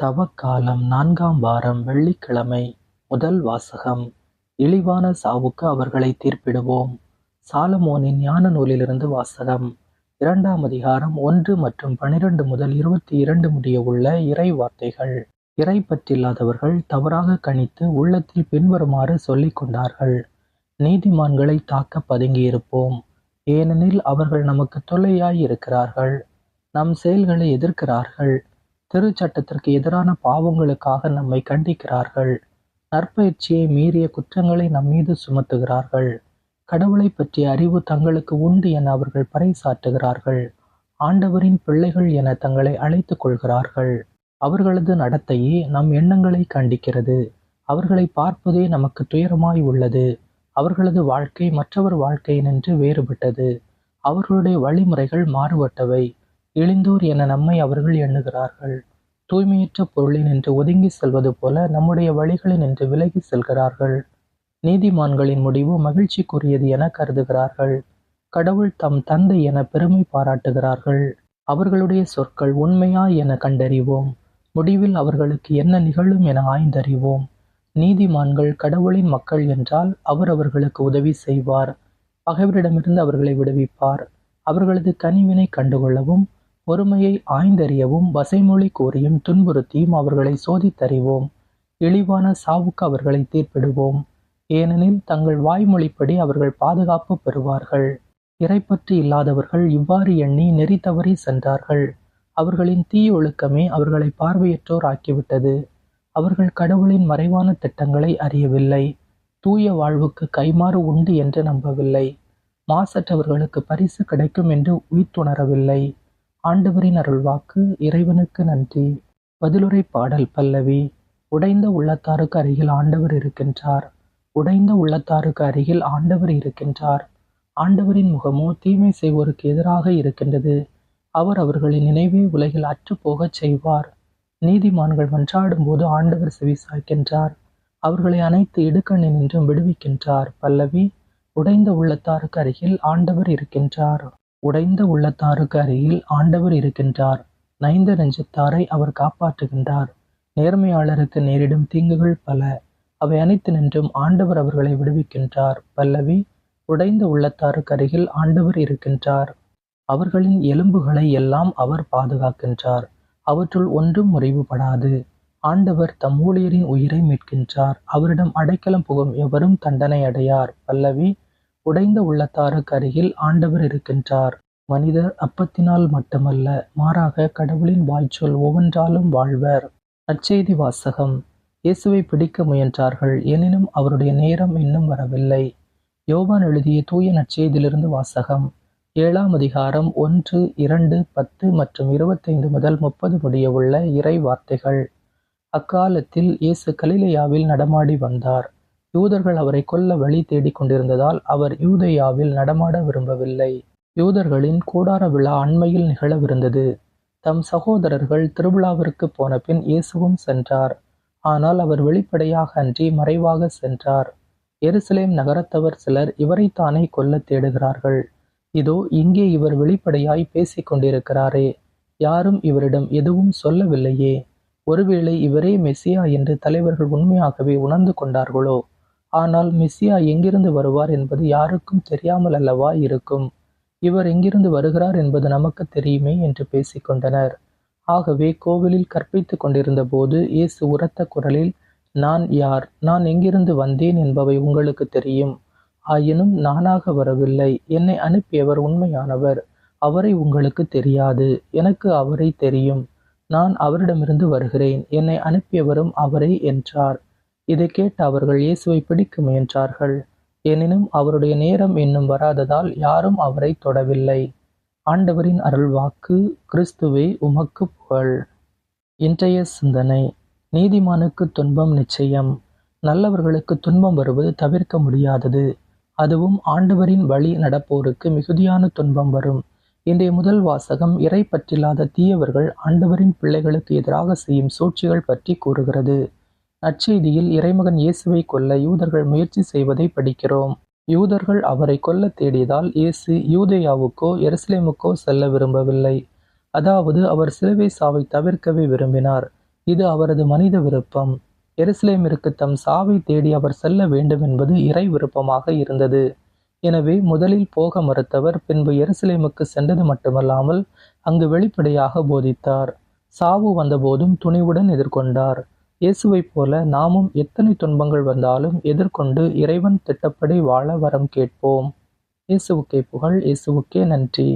தவக்காலம் 4ஆம் வாரம் வெள்ளிக்கிழமை. முதல் வாசகம். இழிவான சாவுக்கு அவர்களை தீர்ப்பிடுவோம். சாலமோனின் ஞான நூலிலிருந்து வாசகம். 2ஆம் அதிகாரம் 1 மற்றும் 12 முதல் 22 முடிய உள்ள இறை வார்த்தைகள். இறை பற்றில்லாதவர்கள் தவறாக கணித்து உள்ளத்தில் பின்வருமாறு சொல்லிக் கொண்டார்கள்: நீதிமான்களை தாக்க பதுங்கியிருப்போம், ஏனெனில் அவர்கள் நமக்கு தொல்லையாய் இருக்கிறார்கள். நம் செயல்களை எதிர்க்கிறார்கள், திருச்சட்டத்திற்கு எதிரான பாவங்களுக்காக நம்மை கண்டிக்கிறார்கள், நற்பயிற்சியை மீறிய குற்றங்களை நம்மீது சுமத்துகிறார்கள், கடவுளை பற்றிய அறிவு தங்களுக்கு உண்டு என அவர்கள் பறைசாற்றுகிறார்கள், ஆண்டவரின் பிள்ளைகள் என தங்களை அழைத்துக் கொள்கிறார்கள். அவர்களது நடத்தையே நம் எண்ணங்களை கண்டிக்கிறது. அவர்களை பார்ப்பதே நமக்கு துயரமாய் உள்ளது. அவர்களது வாழ்க்கை மற்றவர் வாழ்க்கையினின்று வேறுபட்டது. அவர்களுடைய வழிமுறைகள் மாறுபட்டவை. இழிந்தோர் என நம்மை அவர்கள் எண்ணுகிறார்கள். தூய்மையற்ற பொருளினின்று ஒதுங்கி செல்வது போல நம்முடைய வழிகளினின்று விலகி செல்கிறார்கள். நீதிமான்களின் முடிவு மகிழ்ச்சிக்குரியது என கருதுகிறார்கள். கடவுள் தம் தந்தை என பெருமை பாராட்டுகிறார்கள். அவர்களுடைய சொற்கள் உண்மையா என கண்டறிவோம். முடிவில் அவர்களுக்கு என்ன நிகழும் என ஆய்ந்தறிவோம். நீதிமான்கள் கடவுளின் மக்கள் என்றால் அவர் அவர்களுக்கு உதவி செய்வார். பகைவரிடமிருந்து அவர்களை விடுவிப்பார். அவர்களது கனிவினை கண்டுகொள்ளவும் பொறுமையை ஆய்ந்தறியவும் வசைமொழி கூறியும் துன்புறுத்தியும் அவர்களை சோதித்தறிவோம். இழிவான சாவுக்கு அவர்களை தீர்ப்பிடுவோம், ஏனெனில் தங்கள் வாய்மொழிப்படி அவர்கள் பாதுகாப்பு பெறுவார்கள். இறைப்பற்று இல்லாதவர்கள் இவ்வாறு எண்ணி நெறி தவறி சென்றார்கள். அவர்களின் தீயொழுக்கமே அவர்களை பார்வையற்றோர் ஆக்கிவிட்டது. அவர்கள் கடவுளின் மறைவான திட்டங்களை அறியவில்லை. தூய வாழ்வுக்கு கைமாறு உண்டு என்று நம்பவில்லை. மாசற்றவர்களுக்கு பரிசு கிடைக்கும் என்று உய்த்துணரவில்லை. ஆண்டவரின் அருள்வாக்கு. இறைவனுக்கு நன்றி. பதிலுரை பாடல் பல்லவி. உடைந்த உள்ளத்தாருக்கு அருகில் ஆண்டவர் இருக்கின்றார். உடைந்த உள்ளத்தாருக்கு அருகில் ஆண்டவர் இருக்கின்றார். ஆண்டவரின் முகமோ தீமை செய்வோருக்கு எதிராக இருக்கின்றது. அவர் அவர்களின் நினைவே உலகில் அற்றுப்போகச் செய்வார். நீதிமான்கள் மன்றாடும் போது ஆண்டவர் செவிசாய்க்கின்றார். அவர்களை அனைத்து இடுக்கண்ணினின்றும் விடுவிக்கின்றார். பல்லவி. உடைந்த உள்ளத்தாருக்கு அருகில் ஆண்டவர் இருக்கின்றார். உடைந்த உள்ளத்தாருக்கு அருகில் ஆண்டவர் இருக்கின்றார். நைந்த நெஞ்சத்தாரை அவர் காப்பாற்றுகின்றார். நேர்மையாளருக்கு நேரிடும் தீங்குகள் பல. அவை அனைத்தினின்றும் ஆண்டவர் அவர்களை விடுவிக்கின்றார். பல்லவி. உடைந்த உள்ளத்தாருக்கு அருகில் ஆண்டவர் இருக்கின்றார். அவர்களின் எலும்புகளை எல்லாம் அவர் பாதுகாக்கின்றார். அவற்றுள் ஒன்றும் முறிவுபடாது. ஆண்டவர் தம் ஊழியரின் உயிரை மீட்கின்றார். அவரிடம் அடைக்கலம் புகும் எவரும் தண்டனை அடையார். பல்லவி. உடைந்த உள்ளத்தாருக்கு அருகில் ஆண்டவர் இருக்கின்றார். மனிதர் அப்பத்தினால் மட்டுமல்ல, மாறாக கடவுளின் வாய்ச்சொல் ஒவ்வொன்றாலும் வாழ்வர். நற்செய்தி வாசகம். இயேசுவை பிடிக்க முயன்றார்கள், எனினும் அவருடைய நேரம் இன்னும் வரவில்லை. யோவான் எழுதிய தூய நற்செய்தியிலிருந்து வாசகம். 7ஆம் அதிகாரம் 1, 2, 10 மற்றும் 25 முதல் 30 முடிய உள்ள இறை வார்த்தைகள். அக்காலத்தில் இயேசு கலிலேயாவில் நடமாடி வந்தார். யூதர்கள் அவரை கொல்ல வழி தேடிக் கொண்டிருந்ததால் அவர் யூதேயாவில் நடமாட விரும்பவில்லை. யூதர்களின் கூடார விழா அண்மையில் நிகழவிருந்தது. தம் சகோதரர்கள் திருவிழாவிற்கு போன பின் இயேசுவும் சென்றார். ஆனால் அவர் வெளிப்படையாக அன்றி மறைவாக சென்றார். எருசலேம் நகரத்தவர் சிலர் இவரைத்தானே கொல்ல தேடுகிறார்கள். இதோ இங்கே இவர் வெளிப்படையாய் பேசிக் கொண்டிருக்கிறாரே, யாரும் இவரிடம் எதுவும் சொல்லவில்லையே. ஒருவேளை இவரே மெசியா என்று தலைவர்கள் உண்மையாகவே உணர்ந்து கொண்டார்களோ? ஆனால் மெசியா எங்கிருந்து வருவார் என்பது யாருக்கும் தெரியாமல் அல்லவா இருக்கும். இவர் எங்கிருந்து வருகிறார் என்பது நமக்கு தெரியுமே என்று பேசிக்கொண்டனர். ஆகவே கோவிலில் கற்பித்துக் கொண்டிருந்த போது இயேசு உரத்த குரலில், நான் யார், நான் எங்கிருந்து வந்தேன் என்பவை உங்களுக்கு தெரியும். ஆயினும் நானாக வரவில்லை, என்னை அனுப்பியவர் உண்மையானவர். அவரை உங்களுக்கு தெரியாது, எனக்கு அவரை தெரியும். நான் அவரிடமிருந்து வருகிறேன், என்னை அனுப்பியவரும் அவரே என்றார். இதை கேட்ட அவர்கள் இயேசுவை பிடிக்க முயன்றார்கள். எனினும் அவருடைய நேரம் இன்னும் வராததால் யாரும் அவரை தொடவில்லை. ஆண்டவரின் அருள்வாக்கு. கிறிஸ்துவே உமக்கு புகழ். இன்றைய சிந்தனை. நீதிமானுக்கு துன்பம் நிச்சயம். நல்லவர்களுக்கு துன்பம் வருவது தவிர்க்க முடியாதது. அதுவும் ஆண்டவரின் வழி நடப்போருக்கு மிகுதியான துன்பம் வரும். இன்றைய முதல் வாசகம் இறை பற்றில்லாத தீயவர்கள் ஆண்டவரின் பிள்ளைகளுக்கு எதிராக செய்யும் சூழ்ச்சிகள் பற்றி கூறுகிறது. நற்செய்தியில் இறைமகன் இயேசுவை கொல்ல யூதர்கள் முயற்சி செய்வதை படிக்கிறோம். யூதர்கள் அவரை கொல்ல தேடியதால் இயேசு யூதேயாவுக்கோ எருசலேமுக்கோ செல்ல விரும்பவில்லை. அதாவது அவர் சிலுவை சாவை தவிர்க்கவே விரும்பினார். இது அவரது மனித விருப்பம். எருசலேமிற்கு தம் சாவை தேடி அவர் செல்ல வேண்டும் என்பது இறை விருப்பமாக இருந்தது. எனவே முதலில் போக மறுத்தவர் பின்பு எருசலேமுக்கு சென்றது மட்டுமல்லாமல் அங்கு வெளிப்படையாக போதித்தார். சாவு வந்தபோதும் துணிவுடன் எதிர்கொண்டார். இயேசுவைப் போல நாமும் எத்தனை துன்பங்கள் வந்தாலும் எதிர்கொண்டு இறைவன் திட்டப்படி வாழ வரம் கேட்போம். இயேசுவுக்கே புகழ், இயேசுவுக்கே நன்றி.